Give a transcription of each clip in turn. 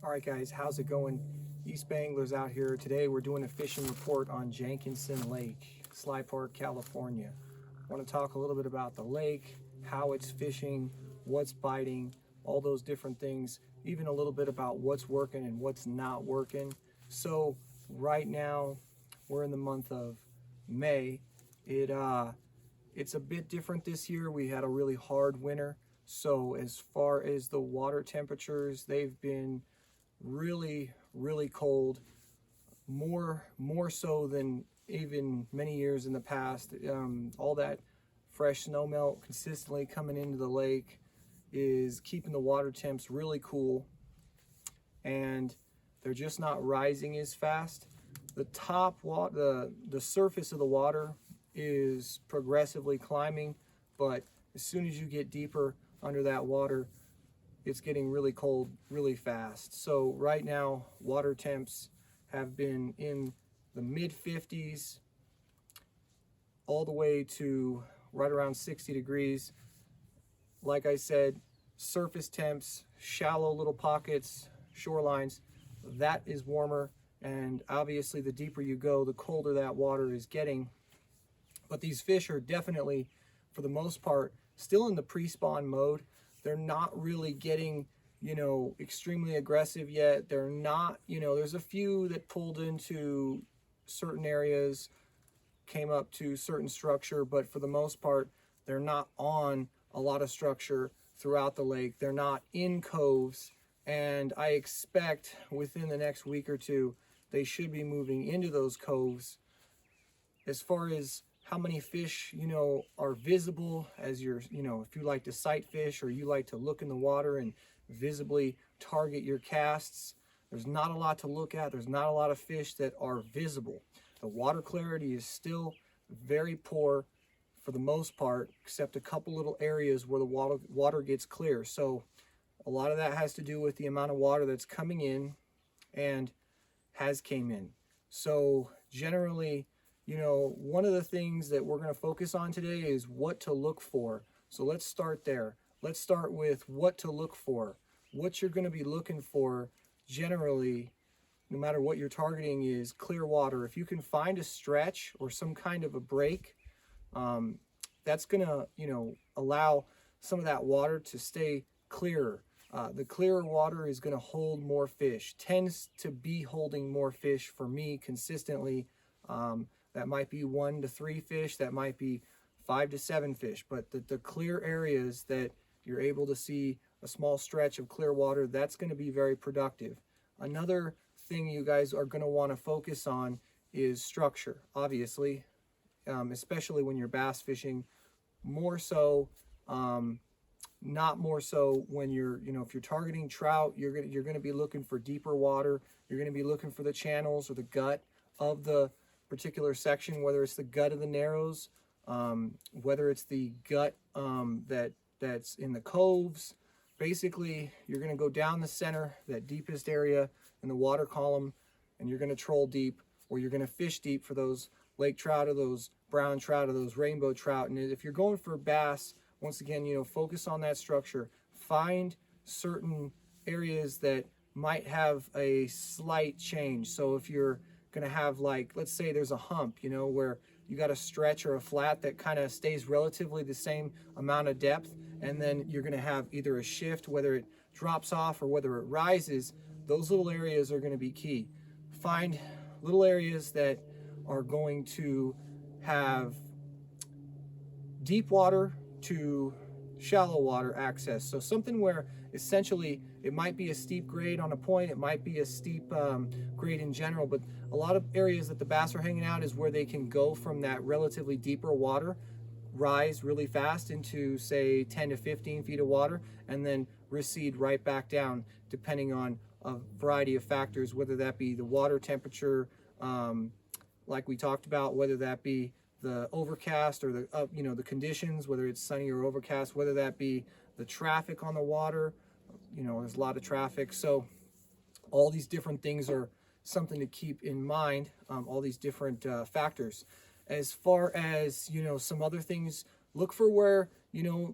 All right, guys, how's it going? East Banglers out here. Today we're doing a fishing report on Jenkinson Lake, Slypark, California. I want to talk a little bit about the lake, how it's fishing, what's biting, all those different things, even a little bit about what's working and what's not working. So right now we're in the month of May. It's a bit different this year. We had a really hard winter. So as far as the water temperatures, they've been really cold, more so than even many years in the past. All that fresh snow melt consistently coming into the lake is keeping the water temps really cool, and they're just not rising as fast. The the surface of the water is progressively climbing, but as soon as you get deeper under that water, it's getting really cold really fast. So right now, water temps have been in the mid 50s all the way to right around 60 degrees. Like I said, surface temps, shallow little pockets, shorelines, that is warmer. And obviously the deeper you go, the colder that water is getting. But these fish are definitely, for the most part, still in the pre-spawn mode. They're not really getting, extremely aggressive yet. They're not, there's a few that pulled into certain areas, came up to certain structure, but for the most part, they're not on a lot of structure throughout the lake. They're not in coves, and I expect within the next week or two, they should be moving into those coves. As far as how many fish, are visible as you're, if you like to sight fish or you like to look in the water and visibly target your casts, there's not a lot to look at. There's not a lot of fish that are visible. The water clarity is still very poor for the most part, except a couple little areas where the water gets clear. So a lot of that has to do with the amount of water that's coming in and has came in. So generally, one of the things that we're going to focus on today is what to look for. So let's start there. Let's start with what to look for. What you're going to be looking for generally, no matter what you're targeting, is clear water. If you can find a stretch or some kind of a break, that's going to, allow some of that water to stay clearer. The clearer water is going to hold more fish, tends to be holding more fish for me consistently. That might be 1 to 3 fish, that might be 5 to 7 fish, but the clear areas that you're able to see a small stretch of clear water, that's going to be very productive. Another thing you guys are going to want to focus on is structure, obviously, especially when you're bass fishing. More so, not more so when you're, if you're targeting trout, you're going to be looking for deeper water. You're going to be looking for the channels or the gut of the particular section, whether it's the gut of the narrows, whether it's the gut that's in the coves. Basically, you're going to go down the center, that deepest area in the water column, and you're going to troll deep, or you're going to fish deep for those lake trout or those brown trout or those rainbow trout. And if you're going for bass, once again, focus on that structure. Find certain areas that might have a slight change. So if you're going to have, like, let's say there's a hump, where you got a stretch or a flat that kind of stays relatively the same amount of depth, and then you're going to have either a shift, whether it drops off or whether it rises. Those little areas are going to be key. Find little areas that are going to have deep water to shallow water access. So something where essentially it might be a steep grade on a point, it might be a steep grade in general, but a lot of areas that the bass are hanging out is where they can go from that relatively deeper water, rise really fast into, say, 10 to 15 feet of water, and then recede right back down, depending on a variety of factors, whether that be the water temperature, like we talked about, whether that be the overcast or the the conditions, whether it's sunny or overcast, whether that be the traffic on the water. There's a lot of traffic, so all these different things are something to keep in mind, all these different factors. As far as, some other things, look for where,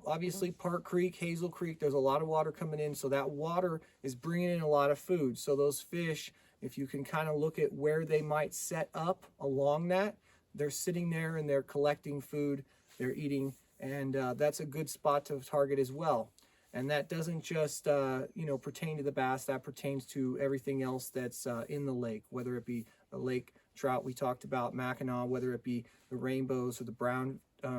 obviously Park Creek, Hazel Creek, there's a lot of water coming in. So that water is bringing in a lot of food. So those fish, if you can kind of look at where they might set up along that, they're sitting there and they're collecting food, they're eating, and that's a good spot to target as well. And that doesn't just, pertain to the bass, that pertains to everything else that's in the lake, whether it be the lake trout we talked about, Mackinac, whether it be the rainbows or the brown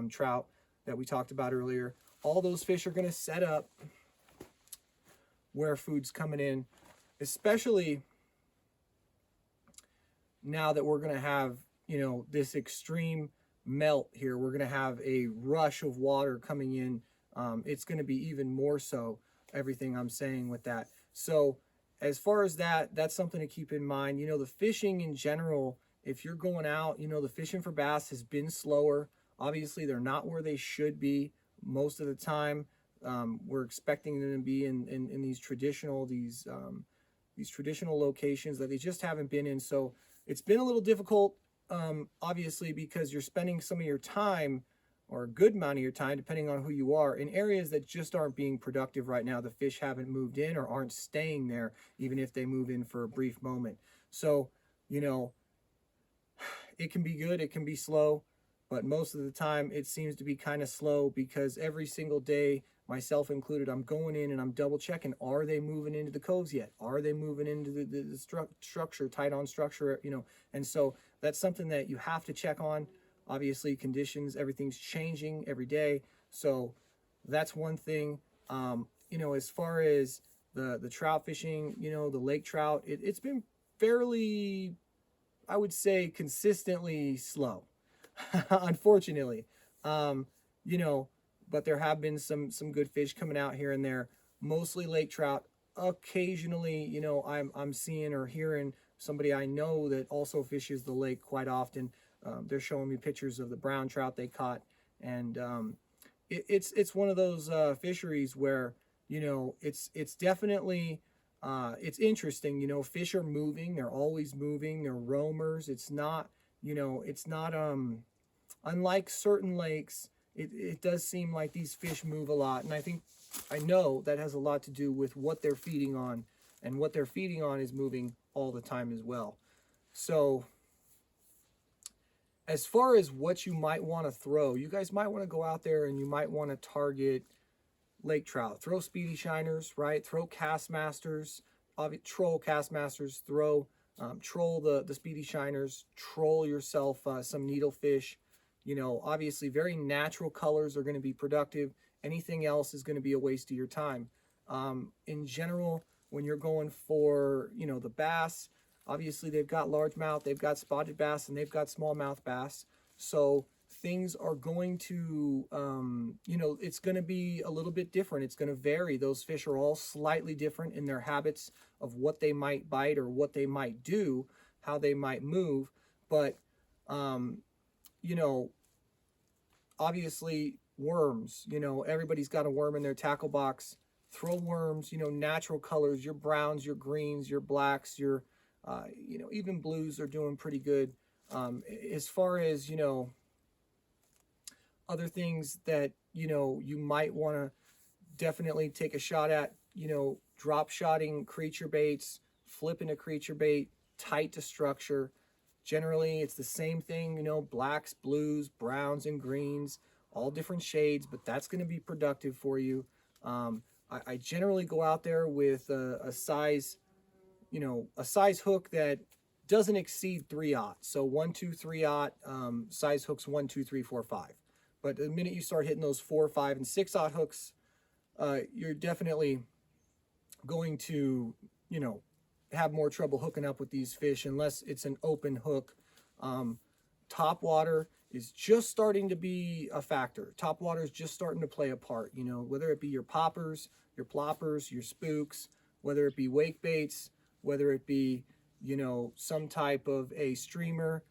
trout that we talked about earlier. All those fish are going to set up where food's coming in, especially now that we're going to have, this extreme melt here. We're going to have a rush of water coming in. It's going to be even more so, everything I'm saying with that. So as far as that, that's something to keep in mind. The fishing in general, if you're going out, the fishing for bass has been slower. Obviously, they're not where they should be most of the time. We're expecting them to be in these traditional locations that they just haven't been in. So it's been a little difficult, obviously, because you're spending some of your time, or a good amount of your time, depending on who you are, in areas that just aren't being productive right now. The fish haven't moved in or aren't staying there, even if they move in for a brief moment. So, it can be good, it can be slow, but most of the time it seems to be kind of slow, because every single day, myself included, I'm going in and I'm double checking, are they moving into the coves yet? Are they moving into the structure, tight on structure, and so that's something that you have to check on. Obviously, conditions, everything's changing every day. So that's one thing. As far as the trout fishing, the lake trout, it's been fairly, I would say, consistently slow, unfortunately. But there have been some good fish coming out here and there, mostly lake trout. Occasionally, I'm seeing or hearing somebody I know that also fishes the lake quite often. They're showing me pictures of the brown trout they caught, and it's one of those fisheries where it's definitely it's interesting. Fish are moving; they're always moving. They're roamers. It's not unlike certain lakes. It does seem like these fish move a lot, and I know that has a lot to do with what they're feeding on, and what they're feeding on is moving all the time as well. So, as far as what you might want to throw, you guys might want to go out there and you might want to target lake trout. Throw speedy shiners, right? Throw cast masters, troll cast masters, troll the speedy shiners, troll yourself some needlefish. Obviously very natural colors are going to be productive. Anything else is going to be a waste of your time. In general, when you're going for, the bass, obviously they've got largemouth, they've got spotted bass, and they've got smallmouth bass. So things are going to, it's going to be a little bit different. It's going to vary. Those fish are all slightly different in their habits of what they might bite or what they might do, how they might move. But, obviously worms, everybody's got a worm in their tackle box. Throw worms, natural colors, your browns, your greens, your blacks, your, even blues are doing pretty good. As far as, other things that, you might want to definitely take a shot at, drop shotting creature baits, flipping a creature bait tight to structure. Generally, it's the same thing, blacks, blues, browns, and greens, all different shades, but that's going to be productive for you. I generally go out there with a size hook that doesn't exceed 3/0. So 1, 2, 3/0, size hooks 1, 2, 3, 4, 5. But the minute you start hitting those 4, 5, and 6/0 hooks, you're definitely going to, have more trouble hooking up with these fish unless it's an open hook. Top water is just starting to be a factor. Top water is just starting to play a part, whether it be your poppers, your ploppers, your spooks, whether it be wake baits, whether it be, some type of a streamer.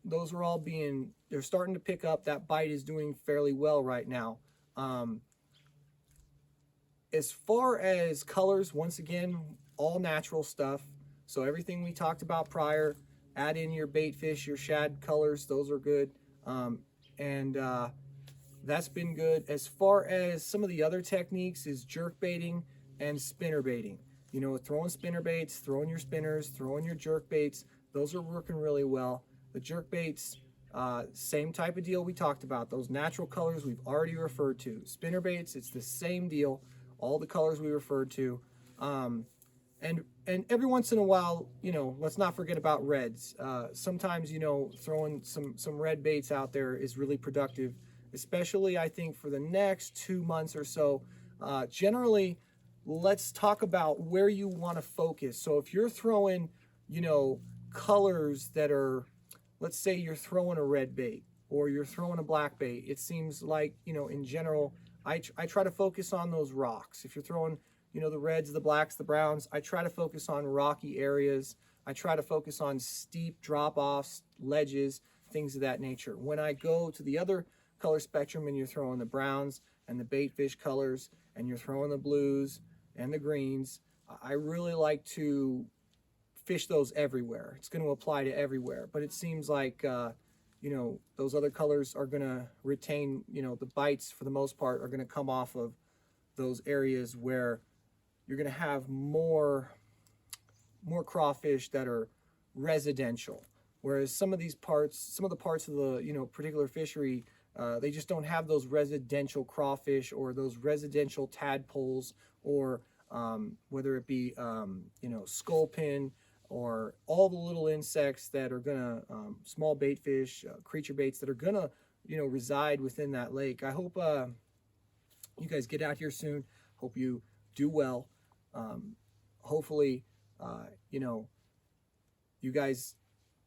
Those are all they're starting to pick up. That bite is doing fairly well right now. As far as colors, once again, all natural stuff. So everything we talked about prior, Add in your bait fish, your shad colors, those are good. And that's been good. As far as some of the other techniques is jerk baiting and spinner baiting. You know, throwing spinner baits, throwing your spinners, throwing your jerk baits, those are working really well. The jerk baits, same type of deal we talked about. Those natural colors we've already referred to. Spinner baits, it's the same deal. All the colors we referred to. And every once in a while, you know, let's not forget about reds. Sometimes, you know, throwing some red baits out there is really productive, especially I think for the next 2 months or so. Generally, let's talk about where you want to focus. So if you're throwing, you know, colors that are, let's say you're throwing a red bait or you're throwing a black bait, it seems like, you know, in general, I try to focus on those rocks. If you're throwing, you know, the reds, the blacks, the browns, I try to focus on rocky areas. I try to focus on steep drop-offs, ledges, things of that nature. When I go to the other color spectrum and you're throwing the browns and the bait fish colors and you're throwing the blues and the greens, I really like to fish those everywhere. It's going to apply to everywhere, but it seems like you know, those other colors are going to retain, you know, the bites for the most part are going to come off of those areas where you're going to have more crawfish that are residential, whereas some of the parts of the, you know, particular fishery, they just don't have those residential crawfish or those residential tadpoles, or whether it be you know, sculpin or all the little insects that are gonna small bait fish, creature baits that are gonna, you know, reside within that lake. I hope you guys get out here soon. Hope you do well. Hopefully, you know, you guys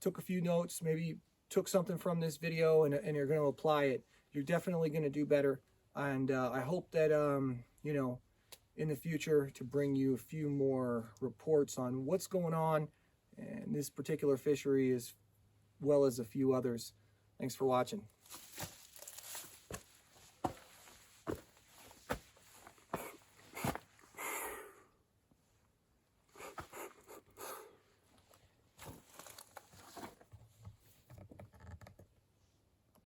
took a few notes, maybe took something from this video and you're going to apply it. You're definitely going to do better. And I hope that, you know, in the future to bring you a few more reports on what's going on in this particular fishery as well as a few others. Thanks for watching.